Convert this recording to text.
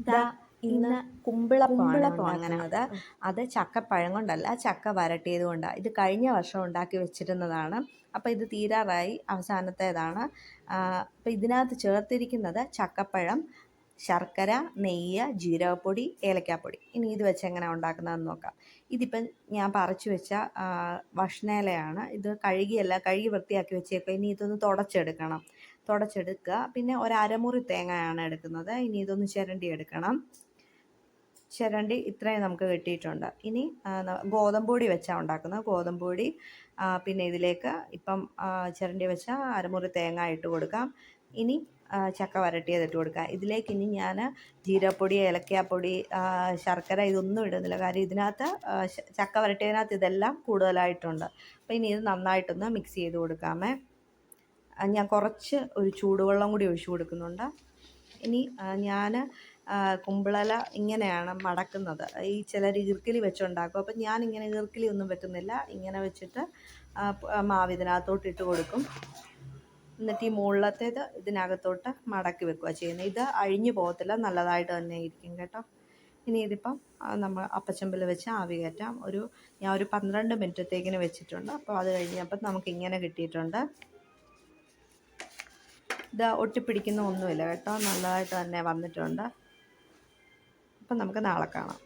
ഇതാ ഇന്ന് കുമ്പിളപ്പമാണ് ഉണ്ടാക്കുന്നത്. അത് ചക്കപ്പഴം കൊണ്ടല്ല, ചക്ക വരട്ടിയത് കൊണ്ടാണ്. ഇത് കഴിഞ്ഞ വർഷം ഉണ്ടാക്കി വെച്ചിരുന്നതാണ്. അപ്പോൾ ഇത് തീരാറായി, അവസാനത്തേതാണ്. അപ്പോൾ ഇതിനകത്ത് ചേർത്തിരിക്കുന്നത് ചക്കപ്പഴം, ശർക്കര, നെയ്യ്, ജീരകപ്പൊടി, ഏലക്കാപ്പൊടി. ഇനി ഇത് വെച്ച് എങ്ങനെയാണ് ഉണ്ടാക്കുന്നതെന്ന് നോക്കാം. ഇതിപ്പം ഞാൻ പറിച്ചു വെച്ച വഷ്ണയിലയാണ്. ഇത് കഴുകി വൃത്തിയാക്കി വെച്ചേക്കുക. ഇനി ഇതൊന്ന് തുടച്ചെടുക്കുക. പിന്നെ ഒരു അരമുറി തേങ്ങയാണ് എടുക്കുന്നത്. ഇനി ഇതൊന്ന് ചിരണ്ടി എടുക്കണം. ചിരണ്ടി ഇത്രയും നമുക്ക് കിട്ടിയിട്ടുണ്ട്. ഇനി ഗോതമ്പ് പൊടി വെച്ചാണ് ഉണ്ടാക്കുന്നത്. ഗോതമ്പ് പൊടി, പിന്നെ ഇതിലേക്ക് ഇപ്പം ചിരണ്ടി വെച്ച അരമുറി തേങ്ങ ഇട്ട് കൊടുക്കാം. ഇനി ചക്ക വരട്ടിയത് ഇട്ട് കൊടുക്കുക. ഇതിലേക്ക് ഇനി ഞാൻ ജീരകപ്പൊടി, ഏലക്കാപ്പൊടി, ശർക്കര ഇതൊന്നും ഇടുന്നില്ല. കാര്യം ഇതിനകത്ത് ചക്ക വരട്ടിയതിനകത്ത് ഇതെല്ലാം കൂടുതലായിട്ടുണ്ട്. അപ്പോൾ ഇനി ഇത് നന്നായിട്ടൊന്ന് മിക്സ് ചെയ്ത് കൊടുക്കാമേ. ഞാൻ കുറച്ച് ഒരു ചൂടുവെള്ളം കൂടി ഒഴിച്ചു കൊടുക്കുന്നുണ്ട്. ഇനി ഞാൻ കുമ്പിളല ഇങ്ങനെയാണ് മടക്കുന്നത്. ഈ ചിലർ ഈർക്കിലി വെച്ചുണ്ടാക്കും. അപ്പം ഞാനിങ്ങനെ ഈർക്കിലി ഒന്നും വെക്കുന്നില്ല. ഇങ്ങനെ വെച്ചിട്ട് മാവ് ഇതിനകത്തോട്ട് ഇട്ട് കൊടുക്കും. എന്നിട്ട് ഈ മുകളിലത്തേത് ഇതിനകത്തോട്ട് മടക്കി വെക്കുക ചെയ്യുന്നത്. ഇത് അഴിഞ്ഞു പോകത്തില്ല, നല്ലതായിട്ട് തന്നെ ഇരിക്കും കേട്ടോ. ഇനി ഇതിപ്പം നമ്മൾ അപ്പച്ചമ്പിൽ വെച്ച് ആവി കയറ്റാം. ഞാൻ ഒരു 12 മിനിറ്റത്തേക്കിന് വെച്ചിട്ടുണ്ട്. അപ്പോൾ അത് കഴിഞ്ഞപ്പം നമുക്കിങ്ങനെ കിട്ടിയിട്ടുണ്ട്. ഇത് ഒട്ടിപ്പിടിക്കുന്ന ഒന്നുമില്ല കേട്ടോ, നല്ലതായിട്ട് തന്നെ വന്നിട്ടുണ്ട്. അപ്പം നമുക്ക് നാളെ കാണാം.